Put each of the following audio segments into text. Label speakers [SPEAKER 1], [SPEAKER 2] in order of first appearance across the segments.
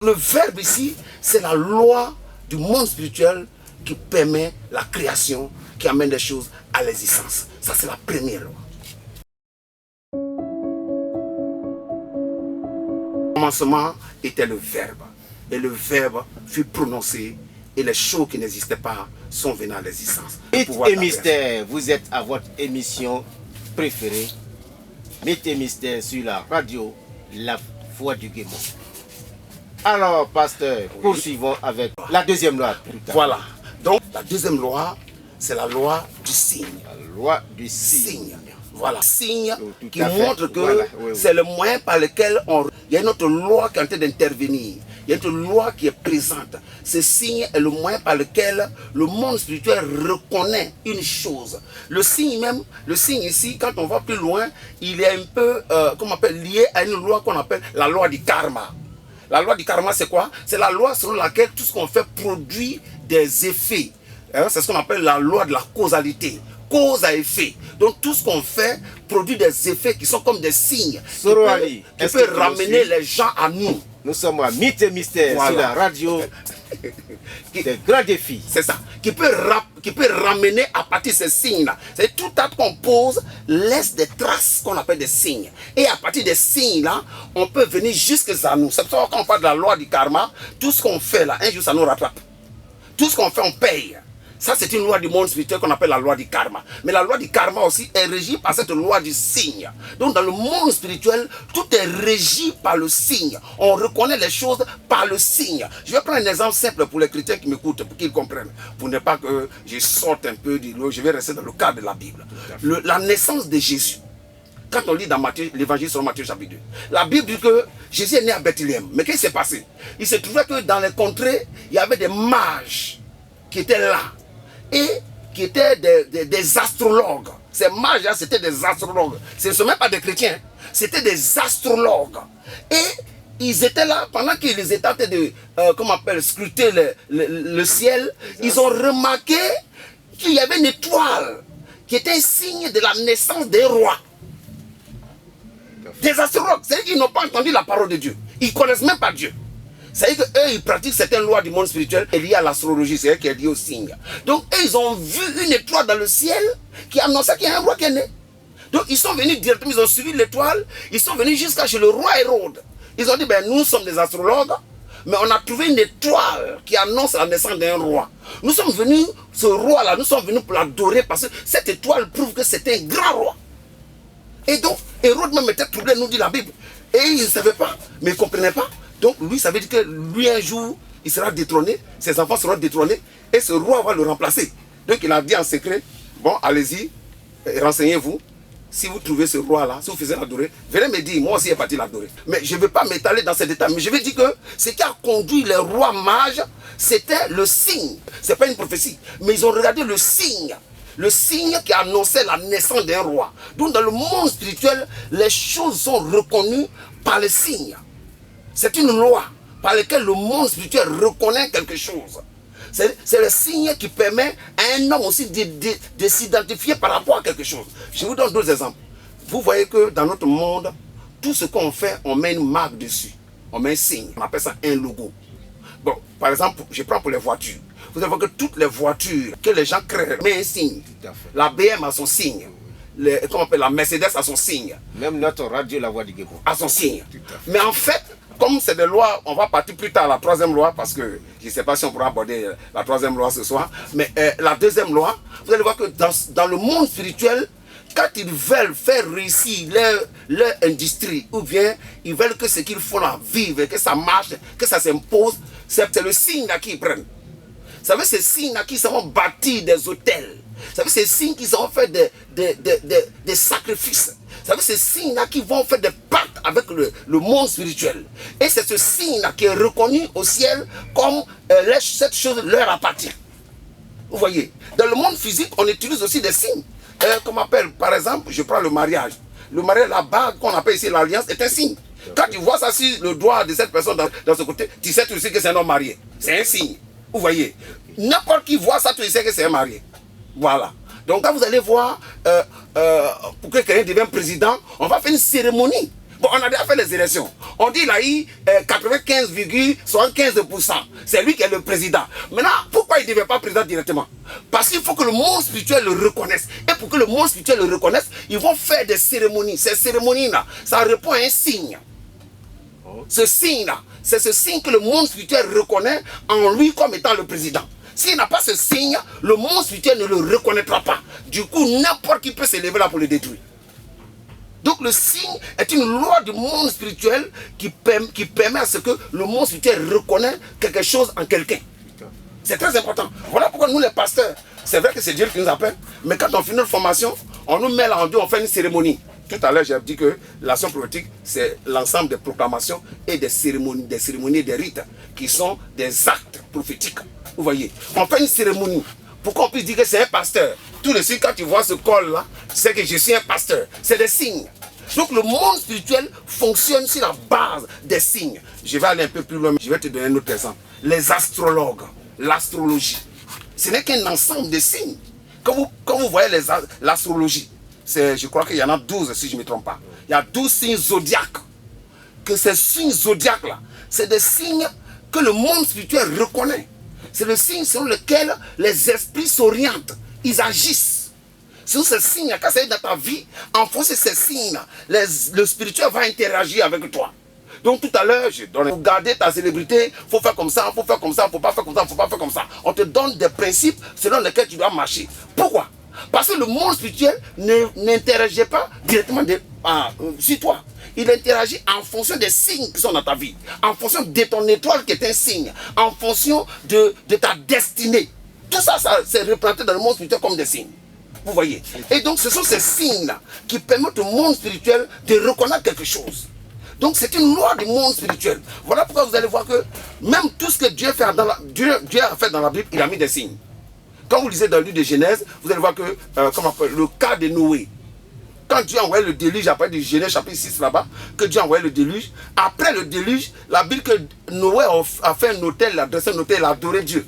[SPEAKER 1] Le verbe ici, c'est la loi du monde spirituel qui permet la création, qui amène les choses à l'existence. Ça, c'est la première loi. Au commencement était le verbe. Et le verbe fut prononcé. Et les choses qui n'existaient pas sont venues à l'existence.
[SPEAKER 2] Mythe et mystère, vous êtes à votre émission préférée. Mythe et mystère sur la radio La Voix du Guémon. Alors, pasteur, poursuivons avec la deuxième loi.
[SPEAKER 1] Voilà. Donc, la deuxième loi, c'est la loi du signe.
[SPEAKER 2] La loi du signe.
[SPEAKER 1] Voilà. Signe qui
[SPEAKER 2] à fait.
[SPEAKER 1] montre que
[SPEAKER 2] Voilà, oui, oui.
[SPEAKER 1] c'est le moyen par lequel on... Il y a une autre loi qui est en train d'intervenir. Il y a une autre loi qui est présente. Ce signe est le moyen par lequel le monde spirituel reconnaît une chose. Le signe même, le signe ici, quand on va plus loin, il est un peu, comment on appelle, lié à une loi qu'on appelle la loi du karma. La loi du karma, c'est quoi? C'est la loi selon laquelle tout ce qu'on fait produit des effets. Hein, c'est ce qu'on appelle la loi de la causalité. Cause à effet. Donc tout ce qu'on fait produit des effets qui sont comme des signes.
[SPEAKER 2] Soroali,
[SPEAKER 1] qui peut ramener les gens à nous.
[SPEAKER 2] Nous sommes à Mythe et mystère
[SPEAKER 1] Voilà.
[SPEAKER 2] sur la radio des grands défis.
[SPEAKER 1] C'est ça. Qui peut ramener à partir de ces signes-là. C'est tout acte qu'on pose laisse des traces qu'on appelle des signes. Et à partir des signes-là, on peut venir jusqu'à nous. C'est pour ça que quand on parle de la loi du karma, tout ce qu'on fait là, un jour ça nous rattrape. Tout ce qu'on fait, on paye. Ça, c'est une loi du monde spirituel qu'on appelle la loi du karma. Mais la loi du karma aussi est régie par cette loi du signe. Donc, dans le monde spirituel, tout est régi par le signe. On reconnaît les choses par le signe. Je vais prendre un exemple simple pour les chrétiens qui m'écoutent, pour qu'ils comprennent. Pour ne pas que je sorte un peu du lot, je vais rester dans le cadre de la Bible. La naissance de Jésus. Quand on lit dans l'évangile selon Matthieu chapitre 2, la Bible dit que Jésus est né à Bethléem. Mais qu'est-ce qui s'est passé? Il se trouvait que dans les contrées, il y avait des mages qui étaient là. Et qui étaient des astrologues. Ces mages-là, c'était des astrologues. Ce ne sont même pas des chrétiens, c'était des astrologues. Et ils étaient là, pendant qu'ils étaient en train de, comment on appelle, scruter le ciel, ils ont remarqué qu'il y avait une étoile qui était un signe de la naissance des rois. Des astrologues, c'est-à-dire qu'ils n'ont pas entendu la parole de Dieu. Ils ne connaissent même pas Dieu. C'est-à-dire qu'eux, ils pratiquent certaines lois du monde spirituel et liées à l'astrologie, c'est elle qui est liée au signe. Donc, eux, ils ont vu une étoile dans le ciel qui annonçait qu'il y a un roi qui est né. Donc, ils sont venus directement, ils ont suivi l'étoile, ils sont venus jusqu'à chez le roi Hérode. Ils ont dit, ben, nous sommes des astrologues, mais on a trouvé une étoile qui annonce la naissance d'un roi. Nous sommes venus, ce roi-là, nous sommes venus pour l'adorer parce que cette étoile prouve que c'est un grand roi. Et donc, Hérode même était troublé, nous dit la Bible. Et il ne savait pas, mais il ne comprenait pas. Donc lui, ça veut dire que lui, un jour, il sera détrôné, ses enfants seront détrônés, et ce roi va le remplacer. Donc il a dit en secret, bon, allez-y, renseignez-vous. Si vous trouvez ce roi-là, si vous faisiez l'adorer, venez me dire, moi aussi, il est parti l'adorer. Mais je ne vais pas m'étaler dans ces détails, mais je vais dire que ce qui a conduit les rois mages, c'était le signe. Ce n'est pas une prophétie, mais ils ont regardé le signe. Le signe qui annonçait la naissance d'un roi. Donc dans le monde spirituel, les choses sont reconnues par le signe. C'est une loi par laquelle le monde spirituel reconnaît quelque chose. C'est le signe qui permet à un homme aussi de s'identifier par rapport à quelque chose. Je vous donne d'autres exemples. Vous voyez que dans notre monde, tout ce qu'on fait, on met une marque dessus. On met un signe. On appelle ça un logo. Bon, par exemple, je prends pour les voitures. Vous allez voir que toutes les voitures que les gens créent mettent un signe. La BM a son signe. Comment on appelle, la Mercedes a son signe.
[SPEAKER 2] Même notre radio La Voix du Guémon
[SPEAKER 1] a son signe. Mais en fait, comme c'est des lois, on va partir plus tard à la troisième loi, parce que je ne sais pas si on pourra aborder la troisième loi ce soir, mais la deuxième loi, vous allez voir que dans le monde spirituel, quand ils veulent faire réussir leur industrie, ou bien ils veulent que ce qu'ils font là vive, que ça marche, que ça s'impose, c'est le signe là qu'ils prennent. Vous savez, ces signes là qui seront bâtis des hôtels. Vous savez, ces signes qui seront fait des sacrifices. Vous savez, ces signes-là qui vont faire des pactes avec le monde spirituel. Et c'est ce signe-là qui est reconnu au ciel comme cette chose leur appartient. Vous voyez, dans le monde physique, on utilise aussi des signes. Comme on appelle, par exemple, je prends le mariage. Le mariage, la bague qu'on appelle ici l'alliance, est un signe. Quand tu vois ça sur le doigt de cette personne dans ce côté, tu sais aussi que c'est un homme marié. C'est un signe. Vous voyez, n'importe qui voit ça, tu sais que c'est un marié. Voilà. Donc quand vous allez voir, pour que quelqu'un devienne président, on va faire une cérémonie Bon, on a déjà fait les élections. On dit qu'il a eu 95,75%. C'est lui qui est le président. Maintenant, pourquoi il ne devient pas président directement? Parce qu'il faut que le monde spirituel le reconnaisse. Et pour que le monde spirituel le reconnaisse, ils vont faire des cérémonies. Ces cérémonies-là, ça répond à un signe. Ce signe-là, c'est ce signe que le monde spirituel reconnaît en lui comme étant le président. S'il n'a pas ce signe, le monde spirituel ne le reconnaîtra pas. Du coup, n'importe qui peut se lever là pour le détruire. Donc le signe est une loi du monde spirituel qui permet à ce que le monde spirituel reconnaisse quelque chose en quelqu'un. C'est très important. Voilà pourquoi nous les pasteurs, c'est vrai que c'est Dieu qui nous appelle, mais quand on finit notre formation, on nous met là en deux, on fait une cérémonie. Tout à l'heure, j'ai dit que l'action prophétique, c'est l'ensemble des proclamations et des cérémonies et des rites qui sont des actes prophétiques. Vous voyez, on fait une cérémonie pour qu'on puisse dire que c'est un pasteur. Tout de suite, quand tu vois ce col-là, c'est que je suis un pasteur. C'est des signes. Donc le monde spirituel fonctionne sur la base des signes. Je vais aller un peu plus loin, je vais te donner un autre exemple. Les astrologues, l'astrologie, ce n'est qu'un ensemble de signes. Quand vous voyez l'astrologie, je crois qu'il y en a 12 si je ne me trompe pas. Il y a 12 signes zodiaques. Que ces signes zodiaques-là, c'est des signes que le monde spirituel reconnaît. C'est le signe selon lequel les esprits s'orientent. Ils agissent. Sur ces signes, quand ça est dans ta vie, en fonction de ces signes, le spirituel va interagir avec toi. Donc tout à l'heure, pour garder ta célébrité, il faut faire comme ça, il faut faire comme ça, il ne faut pas faire comme ça, il ne faut pas faire comme ça. On te donne des principes selon lesquels tu dois marcher. Pourquoi? Parce que le monde spirituel n'interagit pas directement sur toi. Il interagit en fonction des signes qui sont dans ta vie, en fonction de ton étoile qui est un signe, en fonction de ta destinée. Tout ça, c'est représenté dans le monde spirituel comme des signes. Vous voyez? Et donc, ce sont ces signes-là qui permettent au monde spirituel de reconnaître quelque chose. Donc, c'est une loi du monde spirituel. Voilà pourquoi vous allez voir que même tout ce que Dieu a fait dans la Bible, il a mis des signes. Quand vous lisez dans le livre de Genèse, vous allez voir que, le cas de Noé. Quand Dieu a envoyé le déluge, après du Genèse chapitre 6 là-bas, que Dieu a envoyé le déluge, après le déluge, la Bible que Noé a fait un autel, il a dressé un autel, il a adoré Dieu.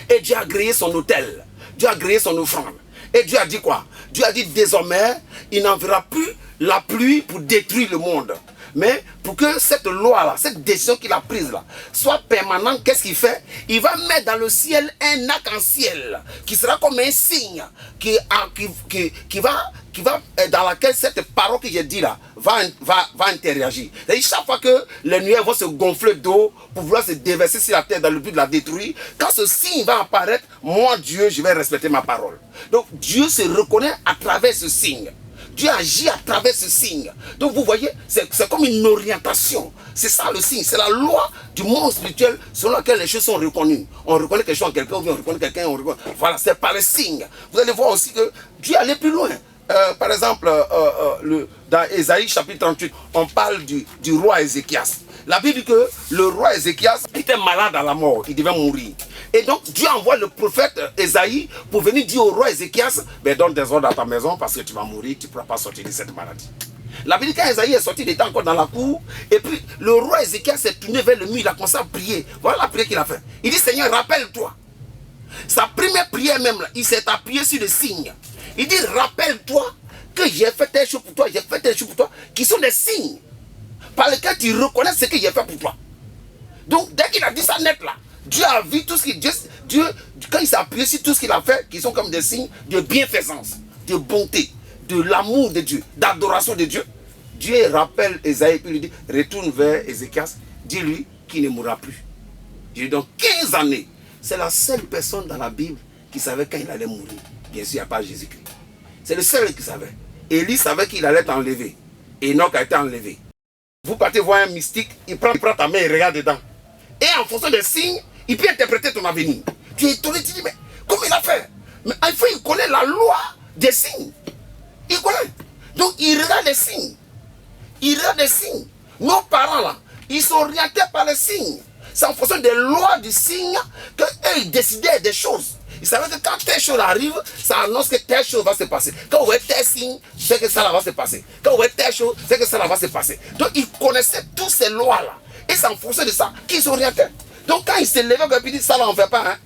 [SPEAKER 1] Et Dieu a grillé son autel. Dieu a grillé son offrande. Et Dieu a dit quoi? Dieu a dit désormais, il n'enverra plus la pluie pour détruire le monde. Mais pour que cette loi-là, cette décision qu'il a prise là, soit permanente, qu'est-ce qu'il fait? Il va mettre dans le ciel un arc-en-ciel qui sera comme un signe qui va dans laquelle cette parole que j'ai dit là va interagir. Et chaque fois que les nuages vont se gonfler d'eau pour vouloir se déverser sur la terre dans le but de la détruire, quand ce signe va apparaître, moi Dieu, je vais respecter ma parole. Donc Dieu se reconnaît à travers ce signe. Dieu agit à travers ce signe. Donc vous voyez, c'est comme une orientation. C'est ça le signe. C'est la loi du monde spirituel selon laquelle les choses sont reconnues. On reconnaît quelque chose en quelqu'un, ou bien on reconnaît quelqu'un, on reconnaît... Voilà, c'est par le signe. Vous allez voir aussi que Dieu allait plus loin. Par exemple, dans Ésaïe chapitre 38, on parle du roi Ézéchias. La Bible dit que le roi Ézéchias était malade à la mort, il devait mourir. Et donc Dieu envoie le prophète Ésaïe pour venir dire au roi Ézéchias, donne des ordres à ta maison parce que tu vas mourir, tu ne pourras pas sortir de cette maladie. La Bible dit quand Ésaïe est sorti, il était encore dans la cour. Et puis le roi Ézéchias s'est tourné vers le mur, il a commencé à prier. Voilà la prière qu'il a fait. Il dit Seigneur, rappelle-toi. Sa première prière même, là, il s'est appuyé sur le signe. Il dit rappelle-toi que j'ai fait telle chose pour toi, j'ai fait telle chose pour toi, qui sont des signes par lesquels tu reconnais ce que j'ai fait pour toi. Donc dès qu'il a dit ça net là, Dieu a vu tout ce qu'il... Dieu, quand il s'est appuyé sur tout ce qu'il a fait, qui sont comme des signes de bienfaisance, de bonté, de l'amour de Dieu, d'adoration de Dieu, Dieu rappelle Ésaïe et lui dit, retourne vers Ézéchias, dis-lui qu'il ne mourra plus. Je lui donne 15 années. C'est la seule personne dans la Bible qui savait quand il allait mourir. Bien sûr, il n'y a pas Jésus-Christ. C'est le seul qui savait. Élie savait qu'il allait être enlevé. Enoch a été enlevé. Vous partez voir un mystique, il prend ta main et regarde dedans. Et en fonction des signes, il peut interpréter ton avenir. Tu es étonné, tu dis, mais comment il a fait? Mais il connaît la loi des signes. Il connaît. Donc il regarde les signes. Il regarde les signes. Nos parents là, ils sont orientés par les signes. C'est en fonction des lois du signe qu'eux, ils décidaient des choses. Ils savaient que quand telle chose arrive, ça annonce que telle chose va se passer. Quand vous voyez tel signe, c'est que ça là va se passer. Quand vous voyez telle chose, c'est que ça là va se passer. Donc ils connaissaient toutes ces lois-là. Et c'est en fonction de ça qu'ils s'orientaient. Donc quand ils se levaient, ils disent ça là on ne fait pas. Hein?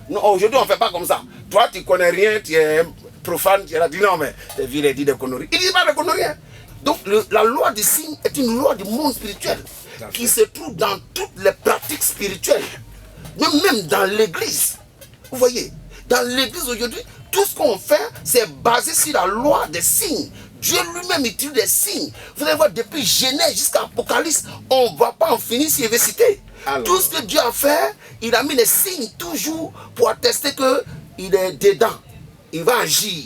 [SPEAKER 1] Non, aujourd'hui on ne fait pas comme ça. Toi tu ne connais rien, tu es profane, tu as dit non mais tes villes dit des conneries. Ils ne disent pas des conneries. Hein? Donc la loi des signes est une loi du monde spirituel qui se trouve dans toutes les pratiques spirituelles, même dans l'église. Vous voyez, dans l'église aujourd'hui, tout ce qu'on fait, c'est basé sur la loi des signes. Dieu lui-même utilise des signes. Vous allez voir, depuis Genèse jusqu'à Apocalypse, on ne va pas en finir si je vais citer. Alors, tout ce que Dieu a fait, il a mis les signes toujours pour attester qu'il est dedans. Il va agir.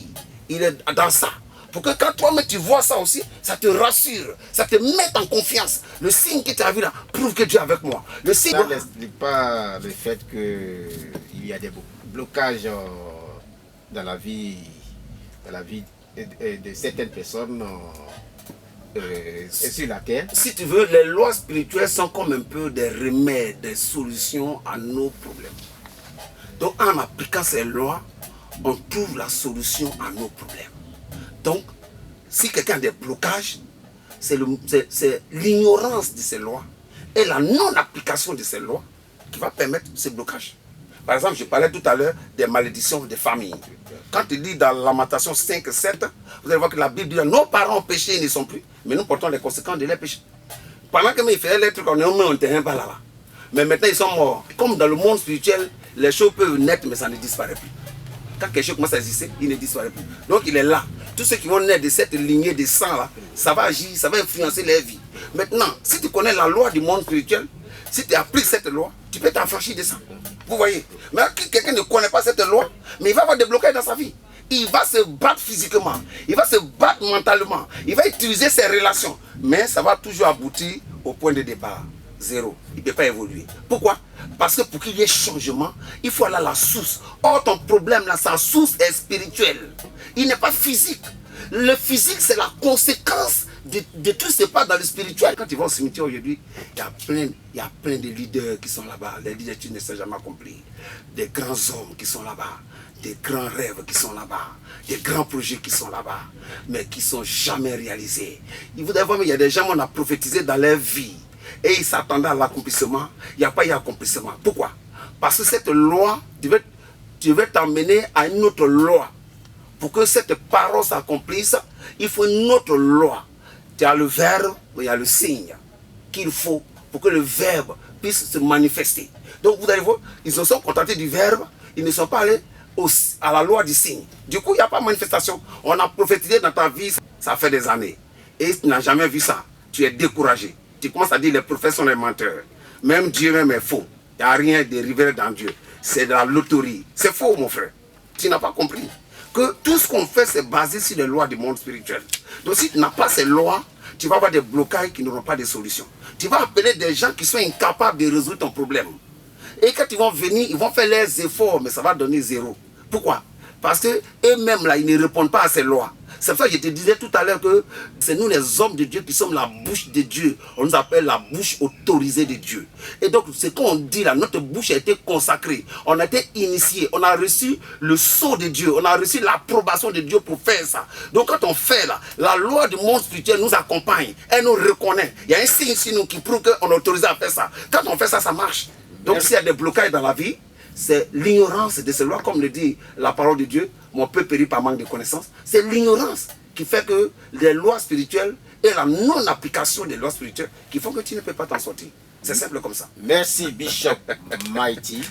[SPEAKER 1] Il est dans ça. Pour que quand toi-même tu vois ça aussi, ça te rassure, ça te met en confiance. Le signe que tu as vu là prouve que Dieu est avec moi. Le signe...
[SPEAKER 2] Ça n'explique pas le fait qu'il y a des blocages dans la vie de certaines personnes sur la terre.
[SPEAKER 1] Si tu veux, les lois spirituelles sont comme un peu des remèdes, des solutions à nos problèmes. Donc en appliquant ces lois, on trouve la solution à nos problèmes. Donc, si quelqu'un a des blocages, c'est l'ignorance de ces lois et la non-application de ces lois qui va permettre ces blocages. Par exemple, je parlais tout à l'heure des malédictions des familles. Quand il dit dans Lamentation 5 et 7, vous allez voir que la Bible dit nos parents ont péché, ils ne sont plus, mais nous portons les conséquences de leurs péchés. Pendant que ils faisaient les trucs, on est au terrain pas là-bas. Mais maintenant, ils sont morts. Comme dans le monde spirituel, les choses peuvent naître, mais ça ne disparaît plus. Quand quelque chose commence à exister, il ne disparaît plus. Donc il est là. Tous ceux qui vont naître de cette lignée de sang là, ça va agir, ça va influencer leur vie. Maintenant, si tu connais la loi du monde spirituel, si tu appliques cette loi, tu peux t'affranchir de ça. Vous voyez. Mais quelqu'un ne connaît pas cette loi, mais il va avoir des blocages dans sa vie. Il va se battre physiquement, il va se battre mentalement, il va utiliser ses relations, mais ça va toujours aboutir au point de départ. Zéro. Il ne peut pas évoluer. Pourquoi? Parce que pour qu'il y ait changement, il faut aller à la source. Or, ton problème là, sa source est spirituelle. Il n'est pas physique. Le physique, c'est la conséquence de tout ce qui se passe dans le spirituel. Quand tu vas au cimetière aujourd'hui, il y a plein de leaders qui sont là-bas. Les leaders, tu ne sais jamais accomplir. Des grands hommes qui sont là-bas. Des grands rêves qui sont là-bas. Des grands projets qui sont là-bas. Mais qui ne sont jamais réalisés. Il y a des gens qu'on a prophétisé dans leur vie. Et ils s'attendaient à l'accomplissement. Il n'y a pas eu accomplissement. Pourquoi? Parce que cette loi, tu veux t'emmener à une autre loi. Pour que cette parole s'accomplisse, il faut une autre loi. Il y a le verbe, il y a le signe qu'il faut pour que le verbe puisse se manifester. Donc vous allez voir, ils se sont contentés du verbe, ils ne sont pas allés à la loi du signe. Du coup, il n'y a pas de manifestation. On a prophétisé dans ta vie, ça fait des années. Et tu n'as jamais vu ça. Tu es découragé. Tu commences à dire les prophètes sont les menteurs. Même Dieu même est faux. Il n'y a rien de révélé dans Dieu. C'est de la loterie. C'est faux, mon frère. Tu n'as pas compris que tout ce qu'on fait, c'est basé sur les lois du monde spirituel. Donc si tu n'as pas ces lois, tu vas avoir des blocages qui n'auront pas de solution. Tu vas appeler des gens qui sont incapables de résoudre ton problème. Et quand ils vont venir, ils vont faire leurs efforts, mais ça va donner zéro. Pourquoi? Parce qu'eux-mêmes, là, ils ne répondent pas à ces lois. C'est pour ça que je te disais tout à l'heure que c'est nous les hommes de Dieu qui sommes la bouche de Dieu. On nous appelle la bouche autorisée de Dieu. Et donc, ce qu'on dit là, notre bouche a été consacrée. On a été initié. On a reçu le sceau de Dieu. On a reçu l'approbation de Dieu pour faire ça. Donc, quand on fait là, la loi du monde spirituel nous accompagne. Elle nous reconnaît. Il y a un signe sur nous qui prouve qu'on est autorisé à faire ça. Quand on fait ça, ça marche. Donc, s'il y a des blocages dans la vie, c'est l'ignorance de ces lois, comme le dit la parole de Dieu. Mon peuple périt par manque de connaissances. C'est l'ignorance qui fait que les lois spirituelles et la non-application des lois spirituelles qui font que tu ne peux pas t'en sortir. C'est simple comme ça.
[SPEAKER 2] Merci Bishop Mighty.